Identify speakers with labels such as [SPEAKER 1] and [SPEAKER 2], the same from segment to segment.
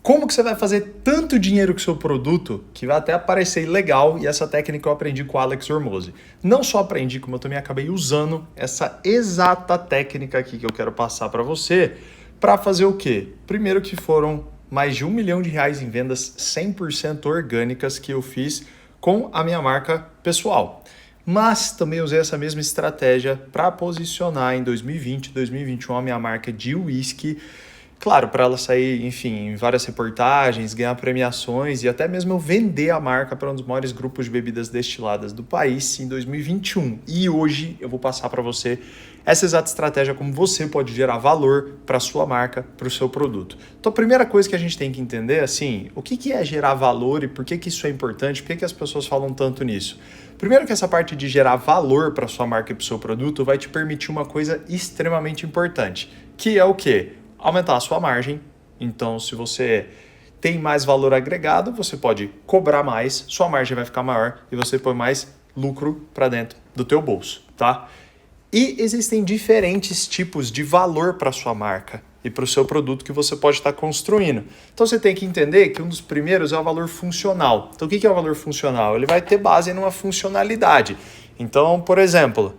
[SPEAKER 1] Como que você vai fazer tanto dinheiro com o seu produto que vai até parecer legal, e essa técnica eu aprendi com o Alex Hormozi. Não só aprendi, como eu também acabei usando essa exata técnica aqui que eu quero passar para você para fazer o quê? Primeiro que foram mais de R$1 milhão em vendas 100% orgânicas que eu fiz com a minha marca pessoal. Mas também usei essa mesma estratégia para posicionar em 2020, 2021 a minha marca de whisky. Claro, para ela sair, enfim, em várias reportagens, ganhar premiações e até mesmo eu vender a marca para um dos maiores grupos de bebidas destiladas do país em 2021. E hoje eu vou passar para você essa exata estratégia, como você pode gerar valor para a sua marca, para o seu produto. Então, a primeira coisa que a gente tem que entender, assim, o que é gerar valor e por que isso é importante, por que as pessoas falam tanto nisso? Primeiro que essa parte de gerar valor para a sua marca e para o seu produto vai te permitir uma coisa extremamente importante, que é o quê? Aumentar a sua margem. Então, se você tem mais valor agregado, você pode cobrar mais, sua margem vai ficar maior e você põe mais lucro para dentro do teu bolso, tá? E existem diferentes tipos de valor para sua marca e para o seu produto que você pode estar construindo. Então, você tem que entender que um dos primeiros é o valor funcional. Então, o que é o valor funcional? Ele vai ter base numa funcionalidade. Então, por exemplo,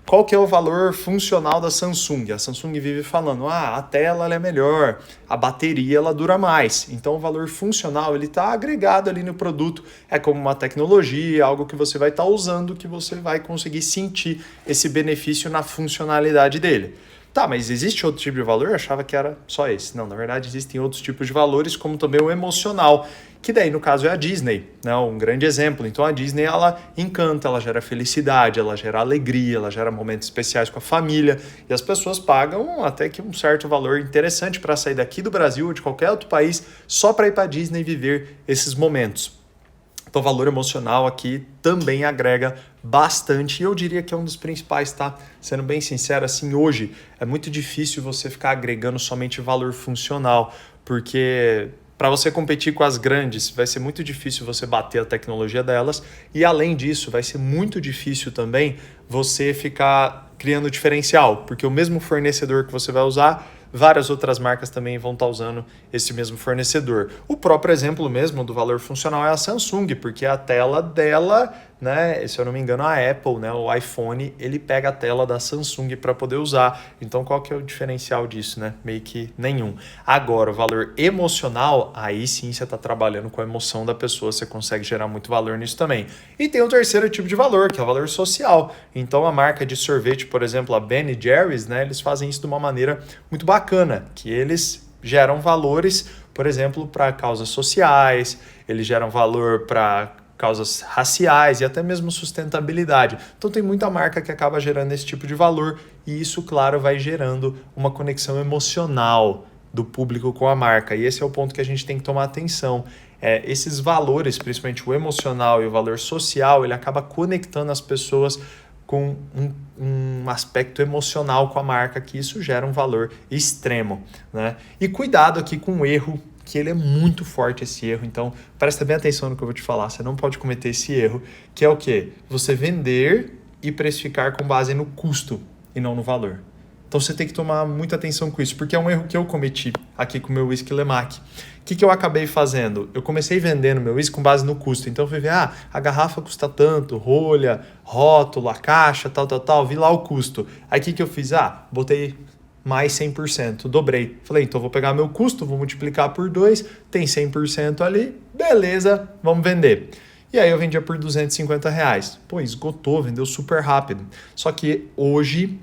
[SPEAKER 1] qual que é o valor funcional da Samsung? A Samsung vive falando, a tela ela é melhor, a bateria ela dura mais. Então o valor funcional ele está agregado ali no produto, é como uma tecnologia, algo que você vai estar usando, que você vai conseguir sentir esse benefício na funcionalidade dele. Tá, mas existe outro tipo de valor? Eu achava que era só esse. Não, na verdade existem outros tipos de valores, como também o emocional, que daí no caso é a Disney, né? Um grande exemplo. Então a Disney ela encanta, ela gera felicidade, ela gera alegria, ela gera momentos especiais com a família e as pessoas pagam até que um certo valor interessante para sair daqui do Brasil ou de qualquer outro país só para ir para a Disney e viver esses momentos. Então o valor emocional aqui também agrega bastante e eu diria que é um dos principais, tá? Sendo bem sincero, assim, hoje é muito difícil você ficar agregando somente valor funcional, porque para você competir com as grandes, vai ser muito difícil você bater a tecnologia delas e, além disso, vai ser muito difícil também você ficar criando diferencial, porque o mesmo fornecedor que você vai usar, várias outras marcas também vão estar usando esse mesmo fornecedor. O próprio exemplo mesmo do valor funcional é a Samsung, porque a tela dela, né, se eu não me engano, a Apple, né, o iPhone, ele pega a tela da Samsung para poder usar. Então, qual que é o diferencial disso, né? Meio que nenhum. Agora, o valor emocional, aí sim você está trabalhando com a emoção da pessoa, você consegue gerar muito valor nisso também. E tem o terceiro tipo de valor, que é o valor social. Então, a marca de sorvete, por exemplo, a Ben & Jerry's, né, eles fazem isso de uma maneira muito bacana, que eles geram valores, por exemplo, para causas sociais, eles geram valor para causas raciais e até mesmo sustentabilidade. Então tem muita marca que acaba gerando esse tipo de valor e isso, claro, vai gerando uma conexão emocional do público com a marca. E esse é o ponto que a gente tem que tomar atenção. Esses valores, principalmente o emocional e o valor social, ele acaba conectando as pessoas com um aspecto emocional com a marca, que isso gera um valor extremo, né? E cuidado aqui com o erro, que ele é muito forte esse erro, então presta bem atenção no que eu vou te falar, você não pode cometer esse erro, que é o quê? Você vender e precificar com base no custo e não no valor. Então você tem que tomar muita atenção com isso, porque é um erro que eu cometi aqui com o meu whisky Lemac. O que eu acabei fazendo? Eu comecei vendendo meu whisky com base no custo. Então eu fui ver, a garrafa custa tanto, rolha, rótulo, a caixa, tal, vi lá o custo. Aí o que eu fiz? Botei mais 100%, dobrei. Falei, então vou pegar meu custo, vou multiplicar por 2, tem 100% ali, beleza, vamos vender. E aí eu vendia por R$250. Pô, esgotou, vendeu super rápido. Só que hoje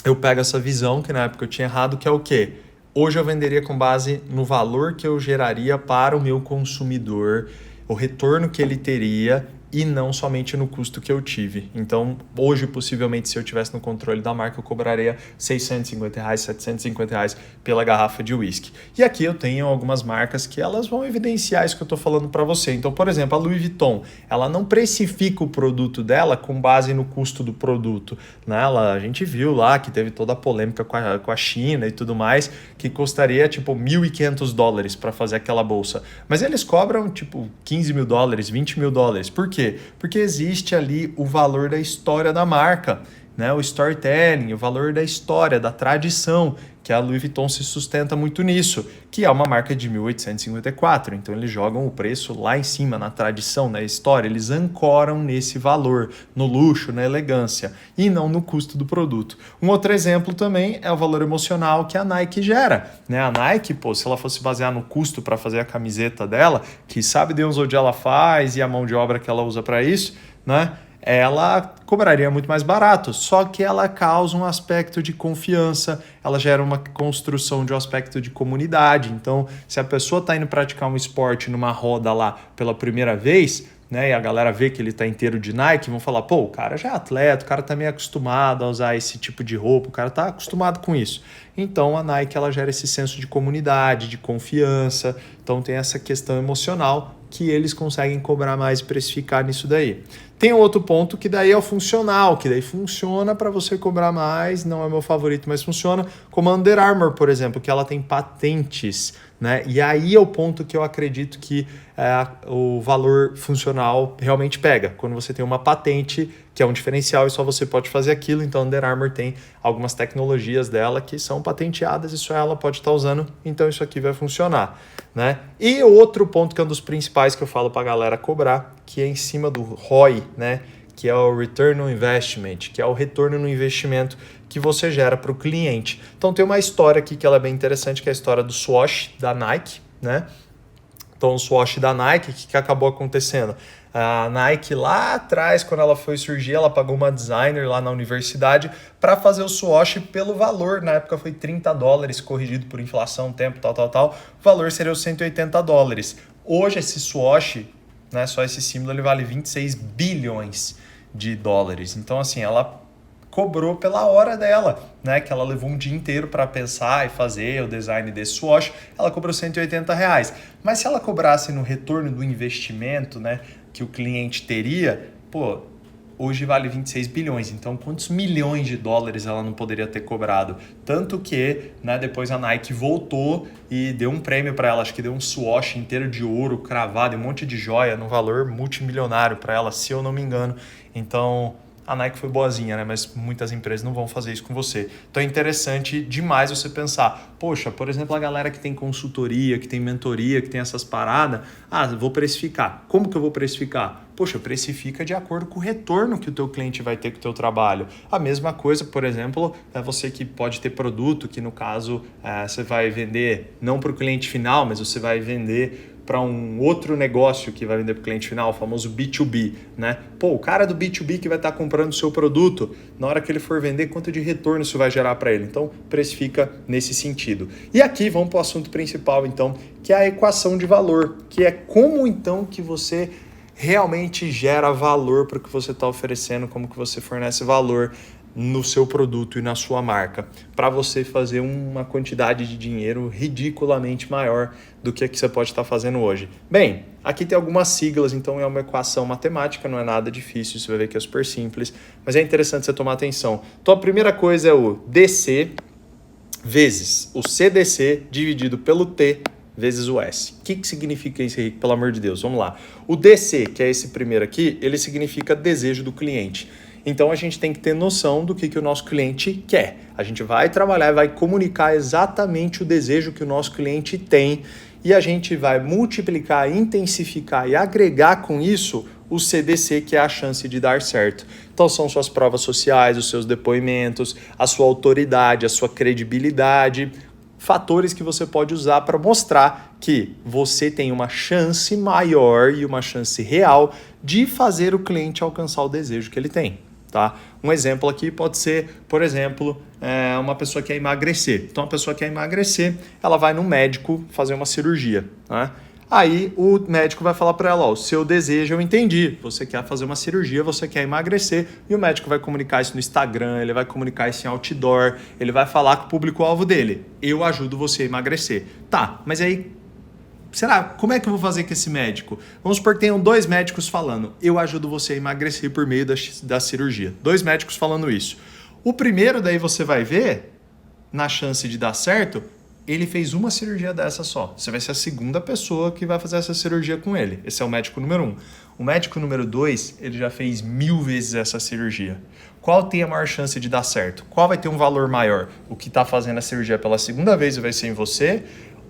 [SPEAKER 1] eu pego essa visão, que na época eu tinha errado, que é o quê? Hoje eu venderia com base no valor que eu geraria para o meu consumidor, o retorno que ele teria e não somente no custo que eu tive. Então, hoje, possivelmente, se eu tivesse no controle da marca, eu cobraria R$650, R$750 pela garrafa de whisky. E aqui eu tenho algumas marcas que elas vão evidenciar isso que eu estou falando para você. Então, por exemplo, a Louis Vuitton, ela não precifica o produto dela com base no custo do produto, né? A gente viu lá que teve toda a polêmica com a China e tudo mais, que custaria tipo $1.500 para fazer aquela bolsa. Mas eles cobram tipo $15 mil, $20 mil. Por quê? Porque existe ali o valor da história da marca, né? O storytelling, o valor da história, da tradição, que a Louis Vuitton se sustenta muito nisso, que é uma marca de 1854. Então eles jogam o preço lá em cima, na tradição, na história, eles ancoram nesse valor, no luxo, na elegância, e não no custo do produto. Um outro exemplo também é o valor emocional que a Nike gera, né? A Nike, pô, se ela fosse basear no custo para fazer a camiseta dela, que sabe Deus onde ela faz e a mão de obra que ela usa para isso, né? Ela cobraria muito mais barato, só que ela causa um aspecto de confiança, ela gera uma construção de um aspecto de comunidade. Então, se a pessoa está indo praticar um esporte numa roda lá pela primeira vez, né, e a galera vê que ele está inteiro de Nike, vão falar, pô, o cara já é atleta, o cara está meio acostumado a usar esse tipo de roupa, o cara está acostumado com isso. Então, a Nike ela gera esse senso de comunidade, de confiança, então tem essa questão emocional que eles conseguem cobrar mais e precificar nisso daí. Tem outro ponto que daí é o funcional, que daí funciona para você cobrar mais, não é meu favorito, mas funciona, como a Under Armour, por exemplo, que ela tem patentes, né? E aí é o ponto que eu acredito que o valor funcional realmente pega, quando você tem uma patente que é um diferencial e só você pode fazer aquilo. Então a Under Armour tem algumas tecnologias dela que são patenteadas e só ela pode estar usando, então isso aqui vai funcionar, né? E outro ponto que é um dos principais que eu falo para a galera cobrar, que é em cima do ROI, né? Que é o Return on Investment, que é o retorno no investimento que você gera para o cliente. Então tem uma história aqui que ela é bem interessante, que é a história do Swoosh da Nike, né? Então o Swoosh da Nike, o que acabou acontecendo? A Nike lá atrás, quando ela foi surgir, ela pagou uma designer lá na universidade para fazer o Swoosh pelo valor. Na época foi $30, corrigido por inflação, tempo, tal. O valor seria os $180. Hoje esse Swoosh, né, só esse símbolo, ele vale 26 bilhões de dólares. Então assim, ela cobrou pela hora dela, né? Que ela levou um dia inteiro para pensar e fazer o design desse Swoosh, ela cobrou R$180. Mas se ela cobrasse no retorno do investimento, né, que o cliente teria, pô, hoje vale 26 bilhões. Então, quantos milhões de dólares ela não poderia ter cobrado? Tanto que, né, depois a Nike voltou e deu um prêmio para ela, acho que deu um Swoosh inteiro de ouro, cravado, e um monte de joia, num valor multimilionário para ela, se eu não me engano. Então, a Nike foi boazinha, né? Mas muitas empresas não vão fazer isso com você. Então é interessante demais você pensar, poxa, por exemplo, a galera que tem consultoria, que tem mentoria, que tem essas paradas, vou precificar. Como que eu vou precificar? Poxa, precifica de acordo com o retorno que o teu cliente vai ter com o teu trabalho. A mesma coisa, por exemplo, é você que pode ter produto, que no caso você vai vender não para o cliente final, mas você vai vender para um outro negócio que vai vender para o cliente final, o famoso B2B, né? Pô, o cara do B2B que vai estar comprando o seu produto, na hora que ele for vender, quanto de retorno isso vai gerar para ele? Então, precifica nesse sentido. E aqui vamos para o assunto principal, então, que é a equação de valor, que é como, então, que você realmente gera valor para o que você está oferecendo, como que você fornece valor no seu produto e na sua marca, para você fazer uma quantidade de dinheiro ridiculamente maior do que você pode estar fazendo hoje. Bem, aqui tem algumas siglas, então é uma equação matemática, não é nada difícil, você vai ver que é super simples, mas é interessante você tomar atenção. Então a primeira coisa é o DC vezes o CDC dividido pelo T vezes o S. O que significa isso, Henrique? Pelo amor de Deus, vamos lá. O DC, que é esse primeiro aqui, ele significa desejo do cliente. Então a gente tem que ter noção do que o nosso cliente quer. A gente vai trabalhar e vai comunicar exatamente o desejo que o nosso cliente tem e a gente vai multiplicar, intensificar e agregar com isso o CDC, que é a chance de dar certo. Então são suas provas sociais, os seus depoimentos, a sua autoridade, a sua credibilidade, fatores que você pode usar para mostrar que você tem uma chance maior e uma chance real de fazer o cliente alcançar o desejo que ele tem. Tá? Um exemplo aqui pode ser, por exemplo, uma pessoa que quer emagrecer. Então, a pessoa quer emagrecer, ela vai no médico fazer uma cirurgia, né? Aí o médico vai falar para ela, o seu desejo eu entendi, você quer fazer uma cirurgia, você quer emagrecer, e o médico vai comunicar isso no Instagram, ele vai comunicar isso em outdoor, ele vai falar com o público-alvo dele, eu ajudo você a emagrecer. Tá, mas aí, será, como é que eu vou fazer com esse médico? Vamos supor que tenham 2 médicos falando, eu ajudo você a emagrecer por meio da cirurgia. 2 médicos falando isso. O primeiro daí você vai ver, na chance de dar certo, ele fez uma cirurgia dessa só. Você vai ser a segunda pessoa que vai fazer essa cirurgia com ele. Esse é o médico número 1. O médico número 2, ele já fez 1000 vezes essa cirurgia. Qual tem a maior chance de dar certo? Qual vai ter um valor maior? O que está fazendo a cirurgia pela segunda vez vai ser em você?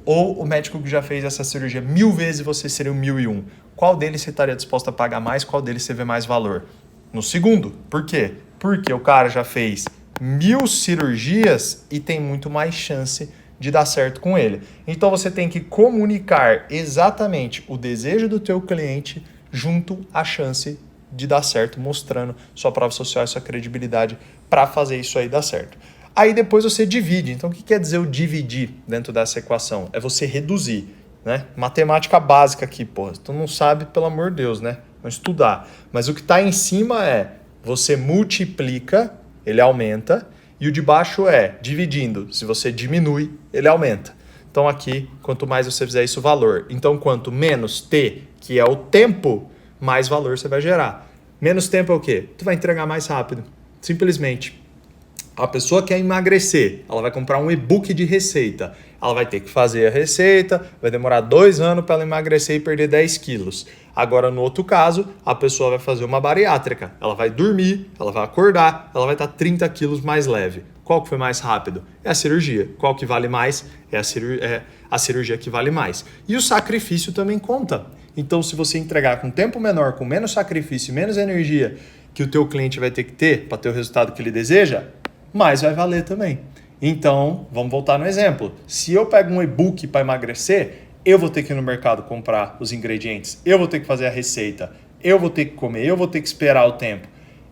[SPEAKER 1] Ou o médico que já fez essa cirurgia 1000 vezes e você seria o 1001? Qual deles você estaria disposto a pagar mais? Qual deles você vê mais valor? No segundo. Por quê? Porque o cara já fez 1000 cirurgias e tem muito mais chance de dar certo com ele. Então você tem que comunicar exatamente o desejo do teu cliente junto à chance de dar certo, mostrando sua prova social e sua credibilidade para fazer isso aí dar certo. Aí depois você divide. Então o que quer dizer o dividir dentro dessa equação? É você reduzir, né? Matemática básica aqui, porra. Tu não sabe, pelo amor de Deus, né? Vamos estudar. Mas o que está em cima é você multiplica, ele aumenta, e o de baixo é dividindo. Se você diminui, ele aumenta. Então aqui, quanto mais você fizer isso, valor. Então quanto menos T, que é o tempo, mais valor você vai gerar. Menos tempo é o quê? Tu vai entregar mais rápido. Simplesmente. A pessoa quer emagrecer, ela vai comprar um e-book de receita. Ela vai ter que fazer a receita, vai demorar 2 anos para ela emagrecer e perder 10 quilos. Agora, no outro caso, a pessoa vai fazer uma bariátrica. Ela vai dormir, ela vai acordar, ela vai estar 30 quilos mais leve. Qual que foi mais rápido? É a cirurgia. Qual que vale mais? É a cirurgia que vale mais. E o sacrifício também conta. Então, se você entregar com tempo menor, com menos sacrifício, menos energia que o teu cliente vai ter que ter para ter o resultado que ele deseja, mais vai valer também. Então, vamos voltar no exemplo. Se eu pego um e-book para emagrecer, eu vou ter que ir no mercado comprar os ingredientes, eu vou ter que fazer a receita, eu vou ter que comer, eu vou ter que esperar o tempo,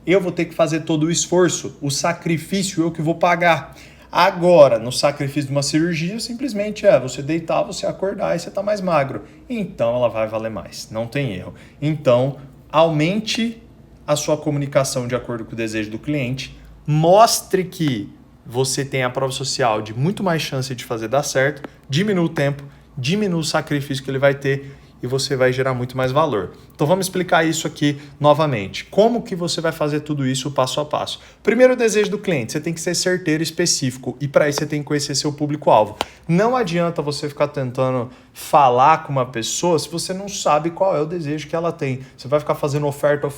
[SPEAKER 1] eu vou ter que fazer todo o esforço, o sacrifício eu que vou pagar. Agora, no sacrifício de uma cirurgia, simplesmente é você deitar, você acordar e você está mais magro. Então, ela vai valer mais, não tem erro. Então, aumente a sua comunicação de acordo com o desejo do cliente, mostre que você tem a prova social de muito mais chance de fazer dar certo, diminua o tempo, diminua o sacrifício que ele vai ter e você vai gerar muito mais valor. Então vamos explicar isso aqui novamente. Como que você vai fazer tudo isso passo a passo? Primeiro, o desejo do cliente. Você tem que ser certeiro e específico e para isso você tem que conhecer seu público-alvo. Não adianta você ficar tentando falar com uma pessoa se você não sabe qual é o desejo que ela tem. Você vai ficar fazendo oferta.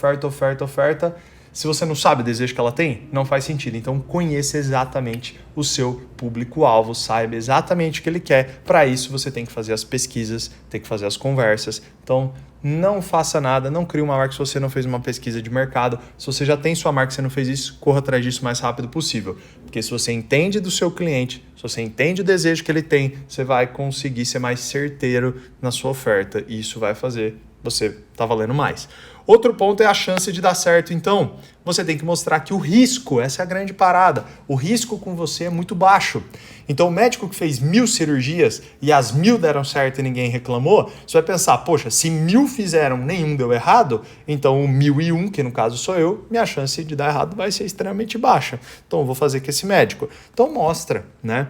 [SPEAKER 1] Se você não sabe o desejo que ela tem, não faz sentido. Então, conheça exatamente o seu público-alvo, saiba exatamente o que ele quer. Para isso, você tem que fazer as pesquisas, tem que fazer as conversas. Então, não faça nada, não crie uma marca se você não fez uma pesquisa de mercado. Se você já tem sua marca e você não fez isso, corra atrás disso o mais rápido possível. Porque se você entende do seu cliente, se você entende o desejo que ele tem, você vai conseguir ser mais certeiro na sua oferta. E isso vai fazer você estar valendo mais. Outro ponto é a chance de dar certo. Então, você tem que mostrar que o risco, essa é a grande parada, o risco com você é muito baixo. Então, o médico que fez 1000 cirurgias e as 1000 deram certo e ninguém reclamou, você vai pensar, poxa, se 1000 fizeram, nenhum deu errado, então o 1001, que no caso sou eu, minha chance de dar errado vai ser extremamente baixa. Então, eu vou fazer com esse médico. Então, mostra, né?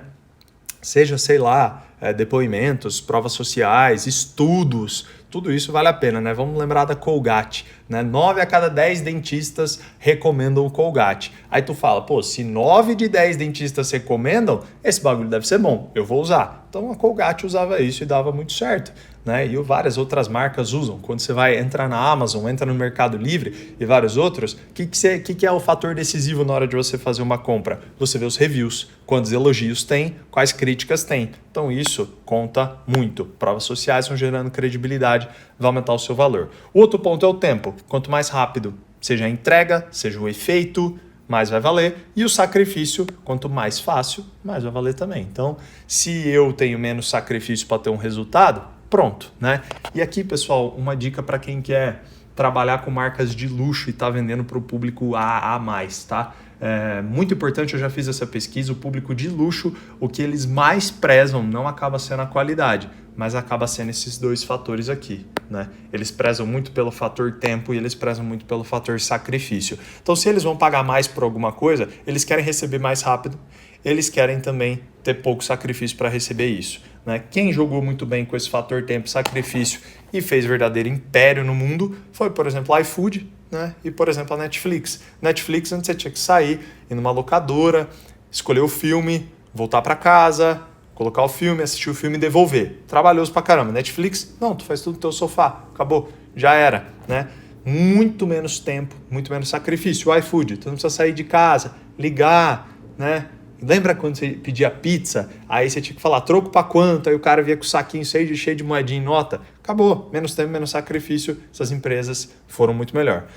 [SPEAKER 1] Seja, sei lá, depoimentos, provas sociais, estudos, tudo isso vale a pena, né? Vamos lembrar da Colgate, né? 9 a cada 10 dentistas recomendam o Colgate. Aí tu fala, pô, se 9 de 10 dentistas recomendam, esse bagulho deve ser bom, eu vou usar. Então a Colgate usava isso e dava muito certo, né? E várias outras marcas usam. Quando você vai entrar na Amazon, entra no Mercado Livre e vários outros, o que é o fator decisivo na hora de você fazer uma compra? Você vê os reviews, quantos elogios tem, quais críticas tem. Então isso conta muito. Provas sociais vão gerando credibilidade, vai aumentar o seu valor. O outro ponto é o tempo. Quanto mais rápido seja a entrega, seja o efeito, mais vai valer. E o sacrifício, quanto mais fácil, mais vai valer também. Então, se eu tenho menos sacrifício para ter um resultado, pronto, né? E aqui, pessoal, uma dica para quem quer trabalhar com marcas de luxo e está vendendo para o público AA+, tá? É muito importante, eu já fiz essa pesquisa, o público de luxo, o que eles mais prezam não acaba sendo a qualidade, mas acaba sendo esses dois fatores aqui, né? Eles prezam muito pelo fator tempo e eles prezam muito pelo fator sacrifício. Então, se eles vão pagar mais por alguma coisa, eles querem receber mais rápido, eles querem também ter pouco sacrifício para receber isso, né? Quem jogou muito bem com esse fator tempo e sacrifício e fez verdadeiro império no mundo foi, por exemplo, a iFood, né? E, por exemplo, a Netflix. Netflix, antes você tinha que sair, ir numa locadora, escolher o filme, voltar para casa, colocar o filme, assistir o filme e devolver. Trabalhoso pra caramba. Netflix, não, tu faz tudo no teu sofá, acabou, já era, né? Muito menos tempo, muito menos sacrifício. O iFood, tu não precisa sair de casa, ligar, né? Lembra quando você pedia pizza, aí você tinha que falar troco pra quanto, aí o cara vinha com o saquinho cheio de moedinha em nota? Acabou, menos tempo, menos sacrifício, essas empresas foram muito melhor.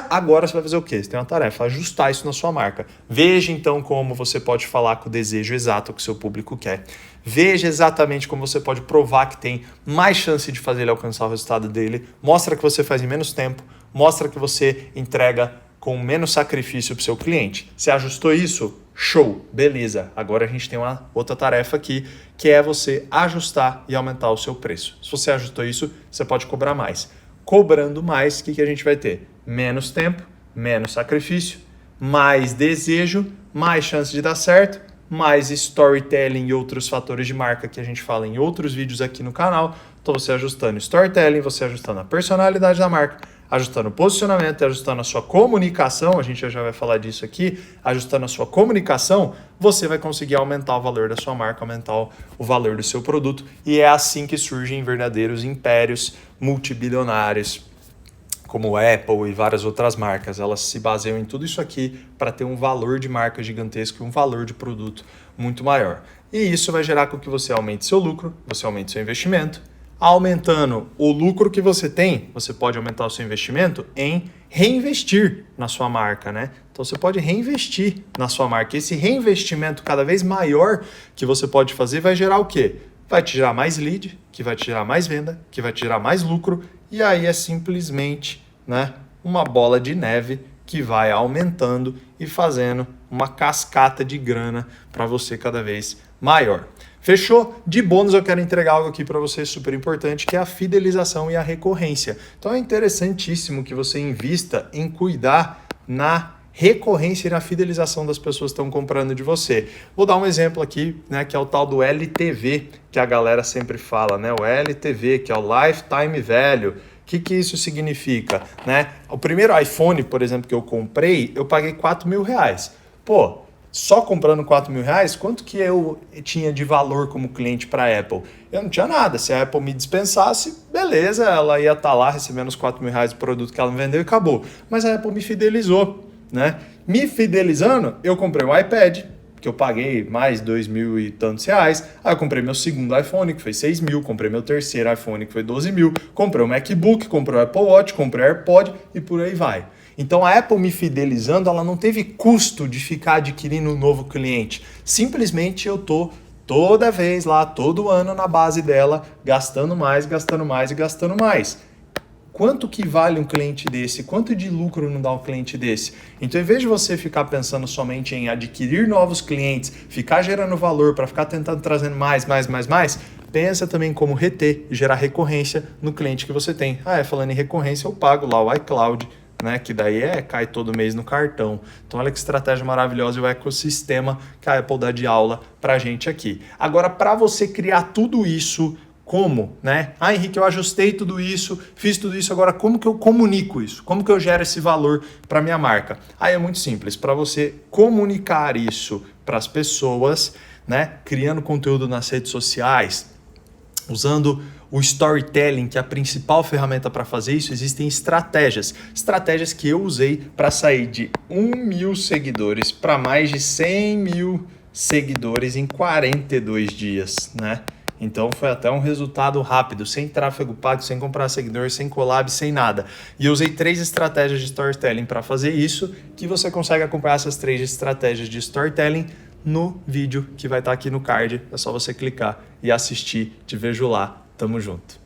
[SPEAKER 1] Agora você vai fazer o quê? Você tem uma tarefa, ajustar isso na sua marca. Veja então como você pode falar com o desejo exato que o seu público quer. Veja exatamente como você pode provar que tem mais chance de fazer ele alcançar o resultado dele. Mostra que você faz em menos tempo, mostra que você entrega com menos sacrifício para o seu cliente. Você ajustou isso? Show, beleza. Agora a gente tem uma outra tarefa aqui, que é você ajustar e aumentar o seu preço. Se você ajustou isso, você pode cobrar mais. Cobrando mais, o que a gente vai ter? Menos tempo, menos sacrifício, mais desejo, mais chance de dar certo, mais storytelling e outros fatores de marca que a gente fala em outros vídeos aqui no canal. Então você ajustando storytelling, você ajustando a personalidade da marca, ajustando o posicionamento, ajustando a sua comunicação, a gente já vai falar disso aqui, ajustando a sua comunicação, você vai conseguir aumentar o valor da sua marca, aumentar o valor do seu produto, e é assim que surgem verdadeiros impérios multibilionários, como a Apple e várias outras marcas. Elas se baseiam em tudo isso aqui para ter um valor de marca gigantesco e um valor de produto muito maior. E isso vai gerar com que você aumente seu lucro, você aumente seu investimento. Aumentando o lucro que você tem, você pode aumentar o seu investimento em reinvestir na sua marca, né? Então você pode reinvestir na sua marca. Esse reinvestimento cada vez maior que você pode fazer vai gerar o quê? Vai te gerar mais lead, que vai te gerar mais venda, que vai te gerar mais lucro, e aí é simplesmente, né, uma bola de neve que vai aumentando e fazendo uma cascata de grana para você cada vez maior. Fechou? De bônus eu quero entregar algo aqui para você super importante, que é a fidelização e a recorrência. Então é interessantíssimo que você invista em cuidar na recorrência e na fidelização das pessoas que estão comprando de você. Vou dar um exemplo aqui, né, que é o tal do LTV, que a galera sempre fala, né? O LTV, que é o Lifetime Value. O que isso significa, né? O primeiro iPhone, por exemplo, que eu comprei, eu paguei R$4.000. Pô, só comprando R$4.000, quanto que eu tinha de valor como cliente para a Apple? Eu não tinha nada. Se a Apple me dispensasse, beleza, ela ia estar lá recebendo os R$4.000 do produto que ela me vendeu e acabou. Mas a Apple me fidelizou, né? Me fidelizando, eu comprei um iPad, que eu paguei mais R$2.000 e tantos reais. Aí eu comprei meu segundo iPhone, que foi R$6.000, comprei meu terceiro iPhone, que foi R$12.000, comprei o MacBook, comprei o Apple Watch, comprei o AirPod e por aí vai. Então a Apple me fidelizando, ela não teve custo de ficar adquirindo um novo cliente. Simplesmente eu tô toda vez lá, todo ano na base dela, gastando mais, gastando mais e gastando mais. Quanto que vale um cliente desse? Quanto de lucro não dá um cliente desse? Então, em vez de você ficar pensando somente em adquirir novos clientes, ficar gerando valor para ficar tentando trazendo mais, pensa também como reter e gerar recorrência no cliente que você tem. Falando em recorrência, eu pago lá o iCloud, né, que daí cai todo mês no cartão. Então olha que estratégia maravilhosa e o ecossistema que a Apple dá de aula pra gente aqui. Agora, para você criar tudo isso, como, né? Henrique, eu ajustei tudo isso, fiz tudo isso, agora como que eu comunico isso? Como que eu gero esse valor para minha marca? É muito simples, para você comunicar isso para as pessoas, né, criando conteúdo nas redes sociais, usando o storytelling, que é a principal ferramenta para fazer isso, existem estratégias que eu usei para sair de 1.000 seguidores para mais de 100.000 seguidores em 42 dias, né? Então foi até um resultado rápido, sem tráfego pago, sem comprar seguidor, sem collab, sem nada. E eu usei 3 estratégias de storytelling para fazer isso, que você consegue acompanhar essas 3 estratégias de storytelling no vídeo que vai estar aqui no card. É só você clicar e assistir. Te vejo lá. Tamo junto.